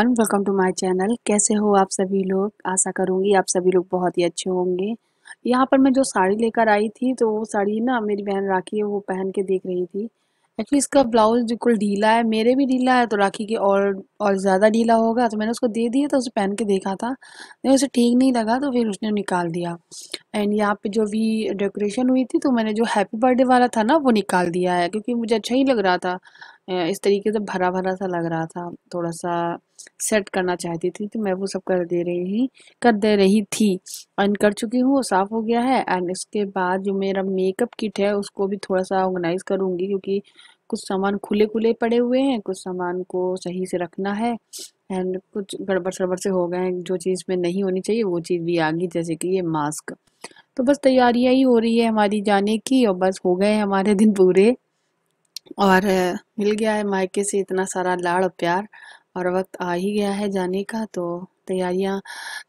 Everyone, welcome to my channel. कैसे हो आप सभी लोग? आशा करूँगी आप सभी लोग बहुत ही अच्छे होंगे। यहाँ पर मैं जो साड़ी लेकर आई थी तो वो साड़ी ना मेरी बहन राखी है, वो पहन के देख रही थी। एक्चुअली इसका ब्लाउज बिल्कुल ढीला है, मेरे भी ढीला है तो राखी के और ज़्यादा ढीला होगा, तो मैंने उसको दे दिया था। उसे पहन के देखा था, नहीं उसे ठीक नहीं लगा तो फिर उसने निकाल दिया। एंड यहाँ पे जो भी डेकोरेशन हुई थी तो मैंने जो हैप्पी बर्थडे वाला था ना वो निकाल दिया है, क्योंकि मुझे अच्छा ही लग रहा था। इस तरीके से भरा भरा सा लग रहा था, थोड़ा सा सेट करना चाहती थी तो मैं वो सब कर दे रही थी। एंड कर चुकी हूँ, वो साफ हो गया है। एंड इसके बाद जो मेरा मेकअप किट है उसको भी थोड़ा सा ऑर्गेनाइज करूंगी, क्योंकि कुछ सामान खुले खुले पड़े हुए हैं, कुछ सामान को सही से रखना है। एंड कुछ गड़बड़ सड़बड़ से हो गए हैं, जो चीज़ में नहीं होनी चाहिए वो चीज़ भी आ गई, जैसे कि ये मास्क। तो बस तैयारियां ही हो रही है हमारी जाने की, और बस हो गए हैं हमारे दिन पूरे। और मिल गया है मायके से इतना सारा लाड़ और प्यार, और वक्त आ ही गया है जाने का। तो तैयारियां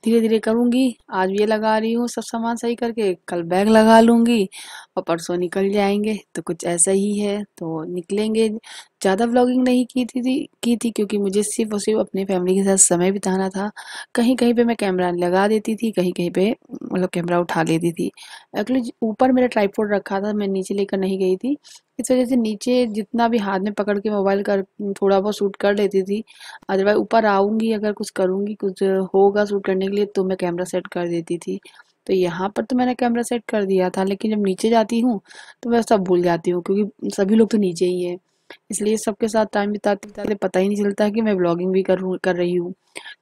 धीरे धीरे करूंगी। आज ये लगा रही हूँ सब सामान सही करके, कल बैग लगा लूंगी और परसों निकल जाएंगे। तो कुछ ऐसा ही है, तो निकलेंगे। ज़्यादा व्लॉगिंग नहीं की थी क्योंकि मुझे सिर्फ और सिर्फ अपने फैमिली के साथ समय बिताना था। कहीं कहीं पे मैं कैमरा लगा देती थी, कहीं कहीं पे मतलब कैमरा उठा लेती थी। एक्चुअली ऊपर मेरा ट्राइपॉड रखा था, मैं नीचे लेकर नहीं गई थी। इस वजह से नीचे जितना भी हाथ में पकड़ के मोबाइल कर थोड़ा बहुत शूट कर लेती थी। अदरवाइज ऊपर आऊंगी, अगर कुछ करूंगी, कुछ होगा शूट करने के लिए, तो मैं कैमरा सेट कर देती थी। तो यहाँ पर तो मैंने कैमरा सेट कर दिया था, लेकिन जब नीचे जाती हूँ तो मैं सब भूल जाती हूँ, क्योंकि सभी लोग तो नीचे ही है। इसलिए सबके साथ टाइम बिताते बिताते पता ही नहीं चलता कि मैं ब्लॉगिंग भी कर रही हूँ।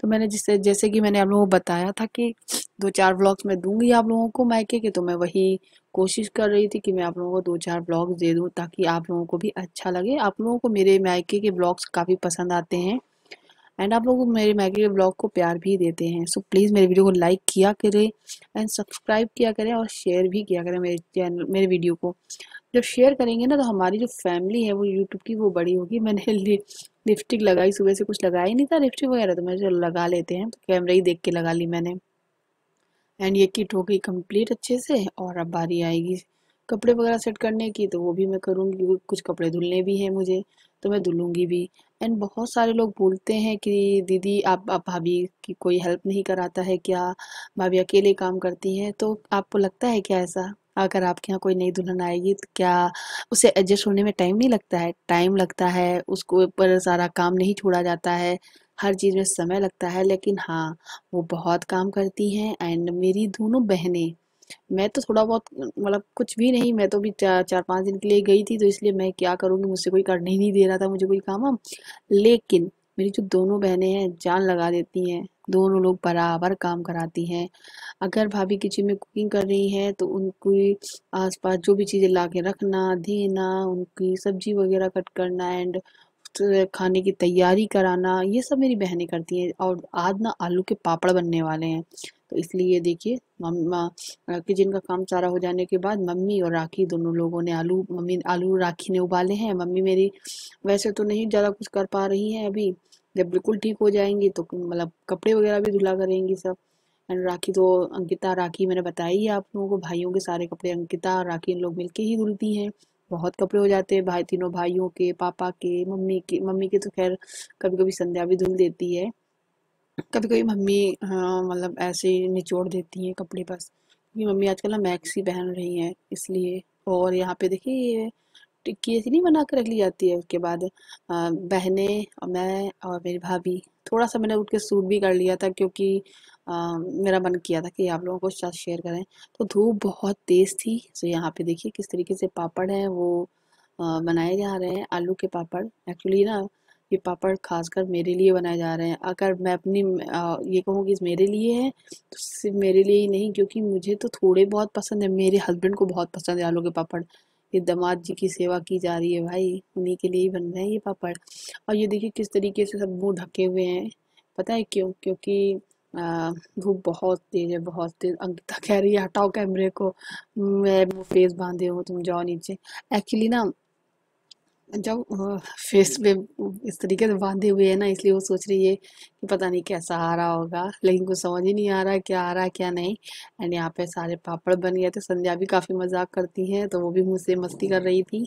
तो मैंने जिससे जैसे कि मैंने आप लोगों को बताया था कि 2-4 व्लॉग्स मैं दूंगी आप लोगों को मायके के, तो मैं वही कोशिश कर रही थी कि मैं आप लोगों को 2-4 व्लॉग्स दे दूं, ताकि आप लोगों को भी अच्छा लगे। आप लोगों को मेरे मायके के व्लॉग्स काफ़ी पसंद आते हैं, एंड आप लोग मेरे मायके के ब्लॉग को प्यार भी देते हैं। सो प्लीज़ मेरे वीडियो को लाइक किया करें, एंड सब्सक्राइब किया करें, और शेयर भी किया करें मेरे वीडियो को। जब शेयर करेंगे ना तो हमारी जो फैमिली है वो यूट्यूब की वो बड़ी होगी। मैंने लिपस्टिक लगाई, सुबह से कुछ लगाया ही नहीं था लिपस्टिक वगैरह, तो मैं चलो लगा लेते हैं, तो कैमरा ही देख के लगा ली मैंने। एंड ये किट हो गई कंप्लीट अच्छे से, और अब बारी आएगी कपड़े वगैरह सेट करने की, तो वो भी मैं करूँगी, क्योंकि कुछ कपड़े धुलने भी हैं मुझे, तो मैं धुलूंगी भी। एंड बहुत सारे लोग बोलते हैं कि दीदी आप भाभी की कोई हेल्प नहीं कराता है क्या, भाभी अकेले काम करती हैं? तो आपको लगता है क्या ऐसा? अगर आपके यहाँ कोई नई दुल्हन आएगी तो क्या उसे एडजस्ट होने में टाइम नहीं लगता है? टाइम लगता है, उसको ऊपर सारा काम नहीं छोड़ा जाता है, हर चीज़ में समय लगता है। लेकिन हाँ, वो बहुत काम करती हैं। एंड मेरी दोनों बहनें, मैं तो थोड़ा बहुत मतलब कुछ भी नहीं, मैं तो भी 4-5 दिन के लिए गई थी, तो इसलिए मैं क्या करूँगी, मुझसे कोई करने ही नहीं दे रहा था मुझे कोई काम वाम। लेकिन मेरी जो दोनों बहनें हैं जान लगा देती हैं, दोनों लोग बराबर काम कराती हैं। अगर भाभी किचन में कुकिंग कर रही हैं तो उनकी आसपास जो भी चीज़ें ला के रखना, देना, उनकी सब्जी वगैरह कट करना, एंड खाने की तैयारी कराना, ये सब मेरी बहनें करती हैं। और आज ना आलू के पापड़ बनने वाले हैं, तो इसलिए देखिए मम्मा किचन का काम सारा हो जाने के बाद मम्मी और राखी दोनों लोगों ने मम्मी आलू राखी ने उबाले हैं। मम्मी मेरी वैसे तो नहीं ज़्यादा कुछ कर पा रही हैं अभी, जब बिल्कुल ठीक हो जाएंगी तो मतलब कपड़े वगैरह भी धुला करेंगी सब। एंड राखी तो अंकिता राखी मैंने बताई है आप लोगों को, भाइयों के सारे कपड़े अंकिता और राखी इन लोग मिलके ही धुलती हैं। बहुत कपड़े हो जाते हैं भाई, तीनों भाइयों के, पापा के, मम्मी के तो खैर कभी कभी संध्या भी धुल देती है। कभी कभी मम्मी हाँ मतलब ऐसे ही निचोड़ देती हैं कपड़े बस, क्योंकि मम्मी आजकल ना मैक्सी पहन रही हैं इसलिए। और यहाँ पे देखिए ये टिक्की ऐसी नहीं बना के रख ली जाती है, उसके बाद बहनें और मैं और मेरी भाभी थोड़ा सा मैंने उठ के सूट भी कर लिया था, क्योंकि मेरा मन किया था कि आप लोगों को साथ शेयर करें। तो धूप बहुत तेज थी, तो यहाँ पे देखिए किस तरीके से पापड़ हैं वो बनाए जा रहे हैं, आलू के पापड़। एक्चुअली ना ये पापड़ खासकर मेरे लिए बनाए जा रहे हैं। अगर मैं अपनी ये कहूँ कि मेरे लिए है तो सिर्फ मेरे लिए ही नहीं, क्योंकि मुझे तो थोड़े बहुत पसंद है, मेरे हस्बैंड को बहुत पसंद है आलू के पापड़। ये दामाद जी की सेवा की जा रही है भाई, उन्हीं के लिए ही बन रहे हैं ये पापड़। और ये देखिए किस तरीके से सब मुंह ढके हुए हैं, पता है क्यों? क्योंकि धूप बहुत तेज है, बहुत तेज। अंकिता कह रही है हटाओ कैमरे को, मैं मुंह फेस बांधे हो, तुम जाओ नीचे। एक्चुअली ना जब फेस पे इस तरीके से बांधे हुए है ना, इसलिए वो सोच रही है कि पता नहीं कैसा आ रहा होगा, लेकिन कुछ समझ ही नहीं आ रहा है क्या आ रहा है क्या नहीं। एंड यहाँ पे सारे पापड़ बन गए थे, संध्या भी काफी मजाक करती है तो वो भी मुझसे मस्ती कर रही थी,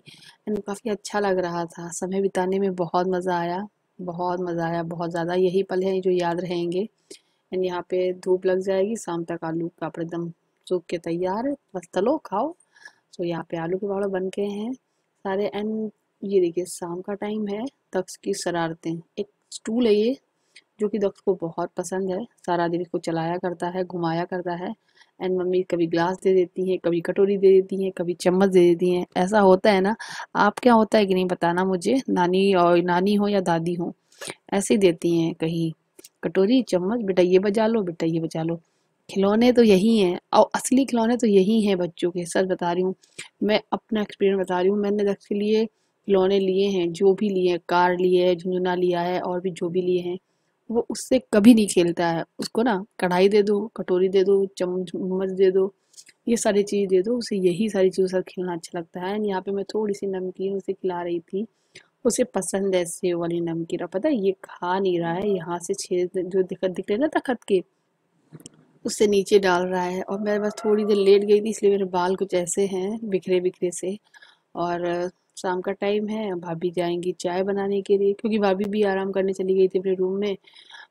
एंड काफी अच्छा लग रहा था, समय बिताने में बहुत मजा आया। बहुत मज़ा आया, बहुत ज़्यादा। यही पल हैं जो याद रहेंगे। एंड यहाँ पे धूप लग जाएगी, शाम तक आलू पापड़ एकदम सूख के तैयार है, बस तलो खाओ। तो यहाँ पे आलू के पापड़ बन गए हैं सारे। एंड ये देखिए शाम का टाइम है, दक्ष की शरारतें। एक स्टूल है ये, जो कि दक्ष को बहुत पसंद है, सारा दिन इसको चलाया करता है, घुमाया करता है। एंड मम्मी कभी ग्लास दे देती हैं, कभी कटोरी दे देती हैं, कभी चम्मच दे देती हैं। ऐसा होता है ना, आप क्या होता है कि नहीं बताना मुझे, नानी और नानी हो या दादी हो, ऐसे ही देती हैं कहीं कटोरी चम्मच, बेटा ये बजा लो, बेटा ये बजा लो। खिलौने तो यही हैं, और असली खिलौने तो यही हैं बच्चों के, सच बता रही हूँ। मैं अपना एक्सपीरियंस बता रही हूँ, मैंने दक्ष के लिए खिलौने लिए हैं, जो भी लिए हैं, कार लिए है, झुंझुना लिया है, और भी जो भी लिए हैं, वो उससे कभी नहीं खेलता है। उसको ना कढ़ाई दे दो, कटोरी दे दो, चम्मच दे दो, ये सारी चीज़ दे दो, उसे यही सारी चीज़ों के साथ खेलना अच्छा लगता है। एंड यहाँ पे मैं थोड़ी सी नमकीन उसे खिला रही थी, उसे पसंद है सेव वाली नमकीन। अब पता है ये खा नहीं रहा है, यहाँ से छेद जो दिख रहे ना तखत के, उससे नीचे डाल रहा है। और मैं बस थोड़ी देर लेट गई थी, इसलिए मेरे बाल कुछ ऐसे हैं बिखरे बिखरे से। और शाम का टाइम है, भाभी जाएंगी चाय बनाने के लिए, क्योंकि भाभी भी आराम करने चली गई थी अपने रूम में।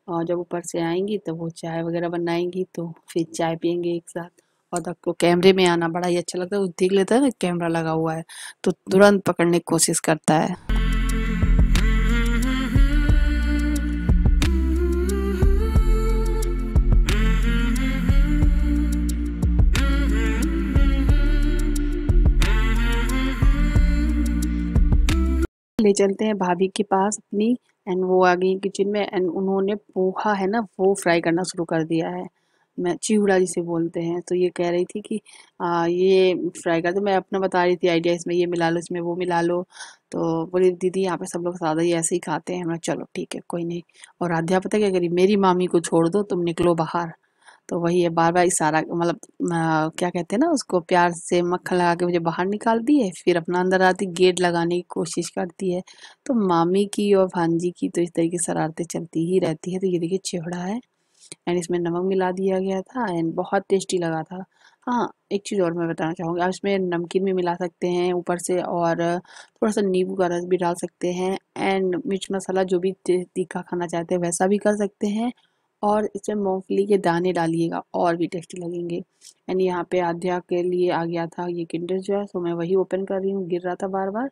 और जब ऊपर से आएंगी तब वो चाय वगैरह बनाएंगी, तो फिर चाय पियेंगे एक साथ। और तब को कैमरे में आना बड़ा ही अच्छा लगता है, वो देख लेता है ना कैमरा लगा हुआ है, तो तुरंत पकड़ने की कोशिश करता है। ले चलते हैं भाभी के पास अपनी। एंड वो आ गई किचन में, एंड उन्होंने पोहा है ना वो फ्राई करना शुरू कर दिया है। मैं चिवड़ा जिसे बोलते हैं, तो ये कह रही थी कि ये फ्राई कर दो। मैं अपना बता रही थी आइडिया, इसमें ये मिला लो, इसमें वो मिला लो। तो बोली दीदी यहाँ पे सब लोग सादा ही ऐसे ही खाते हैं। मैं चलो ठीक है कोई नहीं। और आध्या पता क्या करी, मेरी मामी को छोड़ दो, तुम निकलो बाहर। तो वही है, बार बार इशारा, मतलब क्या कहते हैं ना उसको, प्यार से मक्खन लगा के मुझे बाहर निकालती है, फिर अपना अंदर आती गेट लगाने की कोशिश करती है। तो मामी की और भांजी की तो इस तरीके से शरारतें चलती ही रहती है। तो ये देखिए चिवड़ा है, एंड इसमें नमक मिला दिया गया था, एंड बहुत टेस्टी लगा था। हाँ, एक चीज़ और मैं बताना चाहूँगी, आप इसमें नमकीन भी मिला सकते हैं ऊपर से, और थोड़ा सा नींबू का रस भी डाल सकते हैं। एंड मिर्च मसाला जो भी तीखा खाना चाहते हैं वैसा भी कर सकते हैं। और इसमें मूंगफली के दाने डालिएगा और भी टेस्टी लगेंगे। एंड यहाँ पे आध्या के लिए आ गया था ये किंडर जॉय, तो मैं वही ओपन कर रही हूँ, गिर रहा था बार बार।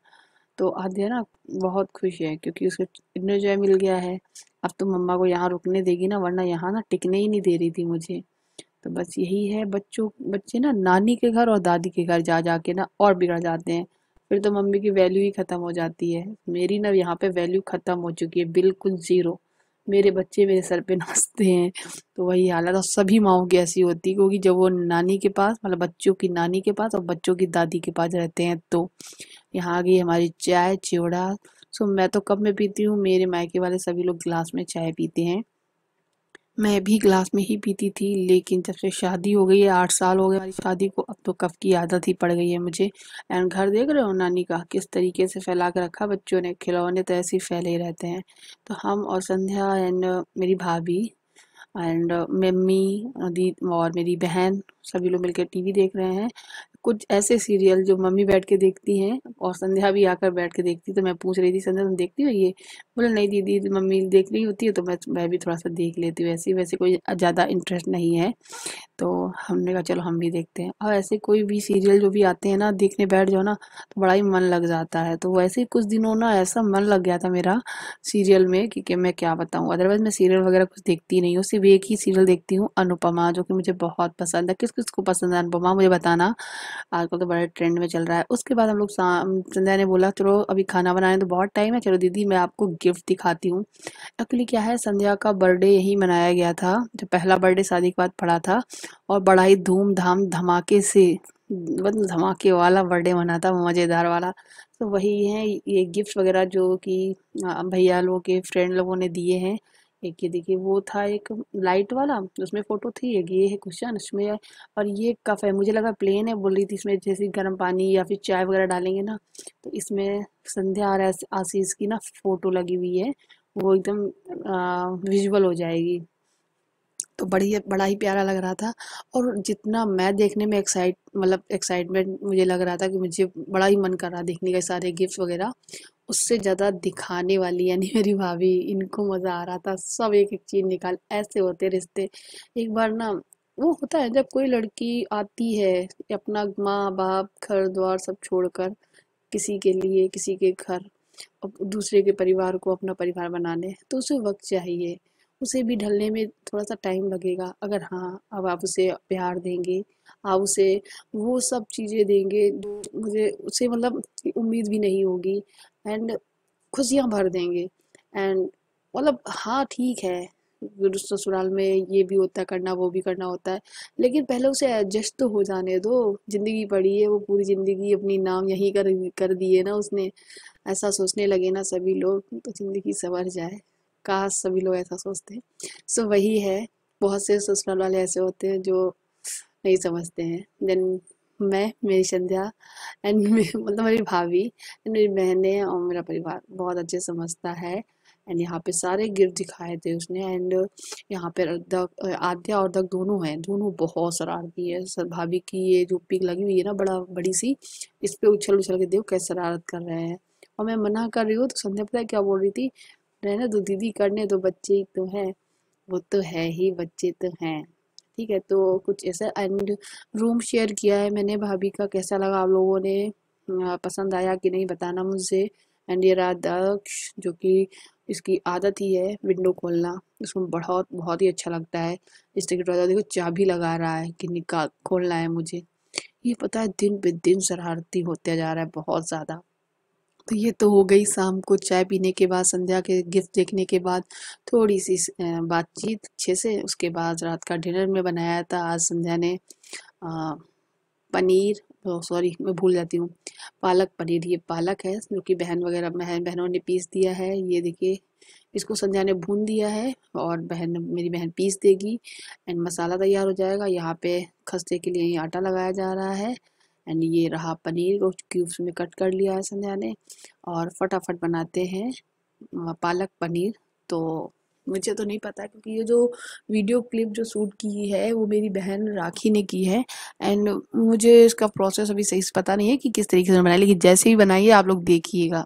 तो आध्या ना बहुत खुश है, क्योंकि उसको किंडर जॉय मिल गया है। अब तो मम्मा को यहाँ रुकने देगी ना, वरना यहाँ ना टिकने ही नहीं दे रही थी मुझे। तो बस यही है, बच्चे ना नानी के घर और दादी के घर जा जा के ना और बिगड़ जाते हैं। फिर तो मम्मी की वैल्यू ही खत्म हो जाती है। मेरी ना यहाँ पे वैल्यू खत्म हो चुकी है, बिल्कुल जीरो। मेरे बच्चे मेरे सर पे नाचते हैं। तो वही हालत और सभी माँओं की ऐसी होती है, क्योंकि जब वो नानी के पास, मतलब बच्चों की नानी के पास और बच्चों की दादी के पास रहते हैं। तो यहाँ आ गई हमारी चाय चिवड़ा। सो मैं तो कप में पीती हूँ, मेरे मायके वाले सभी लोग गिलास में चाय पीते हैं। मैं भी ग्लास में ही पीती थी, लेकिन जब से शादी हो गई है, 8 साल हो गए हमारी शादी को, अब तो कप की आदत ही पड़ गई है मुझे। एंड घर देख रहे हो नानी का किस तरीके से फैला के रखा बच्चों ने, खिलौने तो ऐसे ही फैले ही रहते हैं। तो हम और संध्या एंड मेरी भाभी एंड मम्मी दी और मेरी बहन, सभी लोग मिलकर टीवी देख रहे हैं। कुछ ऐसे सीरियल जो मम्मी बैठ के देखती हैं, और संध्या भी आकर बैठ के देखती। तो मैं पूछ रही थी, संध्या तुम देखती हो ये? बोले नहीं दीदी, मम्मी देख रही होती है तो मैं भी थोड़ा सा देख लेती हूँ, ऐसी वैसे कोई ज़्यादा इंटरेस्ट नहीं है। तो हमने कहा चलो हम भी देखते हैं। और ऐसे कोई भी सीरियल जो भी आते हैं ना, देखने बैठ जाओ ना तो बड़ा ही मन लग जाता है। तो वैसे ही कुछ दिनों ना ऐसा मन लग गया था मेरा सीरियल में कि मैं क्या बताऊँ। अदरवाइज मैं सीरियल वगैरह कुछ देखती नहीं हूँ, सिर्फ एक ही सीरियल देखती हूँ, अनुपमा, जो कि मुझे बहुत पसंद है। किस किस को पसंद है अनुपमा, मुझे बताना। आजकल तो बड़े ट्रेंड में चल रहा है। उसके बाद हम लोग संध्या ने बोला चलो अभी खाना बनाने तो बहुत टाइम है, चलो दीदी मैं आपको गिफ्ट दिखाती हूँ। एक्चुअली क्या है, संध्या का बर्थडे यही मनाया गया था, जो पहला बर्थडे शादी के बाद पड़ा था। और बड़ा ही धूमधाम धमाके से, मतलब धमाके वाला बर्थडे मना था, मज़ेदार वाला। तो वही है ये गिफ्ट वगैरह जो कि भैया लोगों के फ्रेंड लोगों ने दिए हैं। एक ये देखिए वो था एक लाइट वाला, उसमें फोटो थी। एक ये है क्वेश्चन उसमें। और ये कप है, मुझे लगा प्लेन है, बोल रही थी इसमें जैसे गर्म पानी या फिर चाय वगैरह डालेंगे ना, तो इसमें संध्या और आशीष की ना फोटो लगी हुई है, वो एकदम विजुअल हो जाएगी। तो बड़ा ही प्यारा लग रहा था। और जितना मैं देखने में एक्साइटमेंट मुझे लग रहा था कि मुझे बड़ा ही मन कर रहा देखने का सारे गिफ्ट वगैरह, उससे ज़्यादा दिखाने वाली यानी मेरी भाभी, इनको मज़ा आ रहा था। सब एक एक चीज़ निकाल, ऐसे होते रिश्ते। एक बार ना वो होता है जब कोई लड़की आती है अपना माँ बाप घर द्वार सब छोड़कर किसी के लिए, किसी के घर, दूसरे के परिवार को अपना परिवार बनाने, तो उसे वक्त चाहिए, उसे भी ढलने में थोड़ा सा टाइम लगेगा। अगर हाँ अब आप उसे प्यार देंगे, आप उसे वो सब चीज़ें देंगे जो मुझे उसे उम्मीद भी नहीं होगी, एंड खुशियाँ भर देंगे, एंड हाँ ठीक है, ससुराल में ये भी होता है करना, वो भी करना होता है, लेकिन पहले उसे एडजस्ट तो हो जाने दो। जिंदगी पड़ी है, वो पूरी जिंदगी अपनी नाम यहीं कर कर दिए ना उसने। ऐसा सोचने लगे ना सभी लोग तो जिंदगी संवर जाए। काश सभी लोग ऐसा सोचते हैं। सो वही है, बहुत से ससुराल वाले ऐसे होते हैं जो नहीं समझते हैं। देन मैं, मेरी संध्या एंड मेरी भाभी, मेरी बहनें और मेरा परिवार बहुत अच्छे से समझता है। एंड यहाँ पे सारे गिफ्ट दिखाए थे उसने। एंड यहाँ पे आद्या और दक दोनों हैं, दोनों बहुत शरारती है। भाभी की ये जो पिक लगी हुई है ना बड़ा बड़ी सी, इस पे उछल उछल के देखो कैसे शरारत कर रहे हैं। और मैं मना कर रही हूँ तो संध्या पता है क्या बोल रही थी, रहने दो दीदी, करने दो, बच्चे ही तो है। वो तो है ही, बच्चे तो हैं। ठीक है, तो कुछ ऐसा। एंड रूम शेयर किया है मैंने भाभी का, कैसा लगा आप लोगों ने, पसंद आया कि नहीं बताना मुझे। एंड ये रहा दक्ष, जो कि इसकी आदत ही है विंडो खोलना, इसको बहुत बहुत ही अच्छा लगता है। इस तरह की देखो चाबी लगा रहा है कि निकाल खोलना है मुझे। ये पता है दिन पे दिन शरारती होते जा रहा है बहुत ज़्यादा। तो ये तो हो गई शाम को चाय पीने के बाद, संध्या के गिफ्ट देखने के बाद थोड़ी सी बातचीत अच्छे से। उसके बाद रात का डिनर में बनाया था आज संध्या ने अ, पनीर, सॉरी मैं भूल जाती हूँ, पालक पनीर। ये पालक है जो कि बहनों ने पीस दिया है। ये देखिए, इसको संध्या ने भून दिया है और मेरी बहन पीस देगी, एंड मसाला तैयार हो जाएगा। यहाँ पे खस्ते के लिए आटा लगाया जा रहा है। एंड ये रहा पनीर को क्यूब्स में कट कर लिया है संध्या ने, और फटाफट बनाते हैं पालक पनीर। तो मुझे तो नहीं पता क्योंकि ये जो वीडियो क्लिप जो शूट की है वो मेरी बहन राखी ने की है। एंड मुझे इसका प्रोसेस अभी सही से पता नहीं है कि किस तरीके से बनाया, लेकिन जैसे ही बनाइए आप लोग देखिएगा।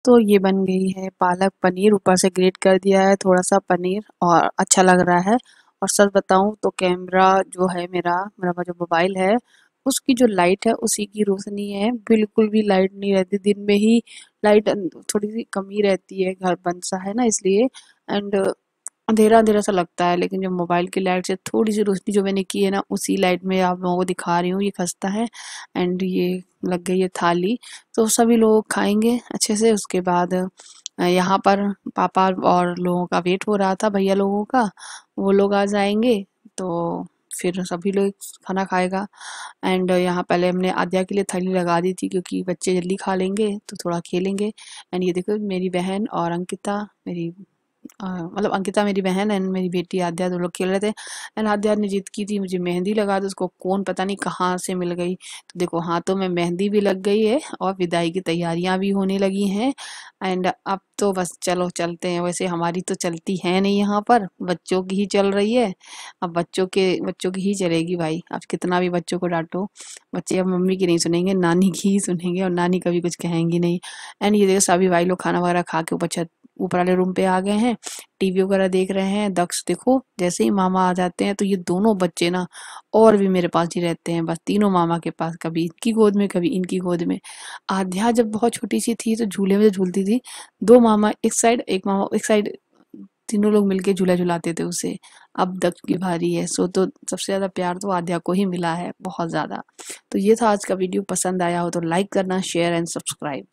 तो ये बन गई है पालक पनीर, ऊपर से ग्रेट कर दिया है थोड़ा सा पनीर, और अच्छा लग रहा है। और सच बताऊं तो कैमरा जो है मेरा जो मोबाइल है, उसकी जो लाइट है उसी की रोशनी है, बिल्कुल भी लाइट नहीं रहती दिन में ही। लाइट थोड़ी सी कमी रहती है, घर बंद सा है ना इसलिए। एंड अंधेरा अंधेरा सा लगता है, लेकिन जो मोबाइल की लाइट से थोड़ी सी रोशनी जो मैंने की है ना, उसी लाइट में आप लोगों को दिखा रही हूँ। ये खस्ता है एंड ये लग गई है थाली। तो सभी लोग खाएंगे अच्छे से। उसके बाद यहाँ पर पापा और लोगों का वेट हो रहा था, भैया लोगों का, वो लोग आ जाएंगे तो फिर सभी लोग खाना खाएगा। एंड यहाँ पहले हमने आद्या के लिए थाली लगा दी थी क्योंकि बच्चे जल्दी खा लेंगे तो थोड़ा खेलेंगे। एंड ये देखो मेरी बहन और अंकिता, मेरी अंकिता मेरी बहन एंड मेरी बेटी आद्या, दो लोग खेल रहे थे। एंड आद्या ने जिद की थी मुझे मेहंदी लगा दो, उसको कौन पता नहीं कहाँ से मिल गई। तो देखो हाथों में मेहंदी भी लग गई है और विदाई की तैयारियां भी होने लगी हैं। एंड अब तो बस चलो चलते हैं। वैसे हमारी तो चलती है नहीं यहाँ पर, बच्चों की ही चल रही है। अब बच्चों की ही चलेगी भाई, अब कितना भी बच्चों को डांटो, बच्चे अब मम्मी की नहीं सुनेंगे, नानी की ही सुनेंगे, और नानी कभी कुछ कहेंगी नहीं। एंड ये देखो सभी भाई लोग खाना वगैरह खा के ऊपर वाले रूम पे आ गए हैं, टीवी वगैरह देख रहे हैं। दक्ष देखो जैसे ही मामा आ जाते हैं तो ये दोनों बच्चे ना और भी मेरे पास ही रहते हैं, बस तीनों मामा के पास, कभी इनकी गोद में कभी इनकी गोद में। आध्या जब बहुत छोटी सी थी तो झूले में झूलती थी, दो मामा एक साइड एक मामा एक साइड, तीनों लोग मिलके झूला झुलाते थे उसे। अब दक्ष की बारी है, सो तो सबसे ज्यादा प्यार तो आध्या को ही मिला है, बहुत ज्यादा। तो ये था आज का वीडियो, पसंद आया हो तो लाइक करना, शेयर एंड सब्सक्राइब।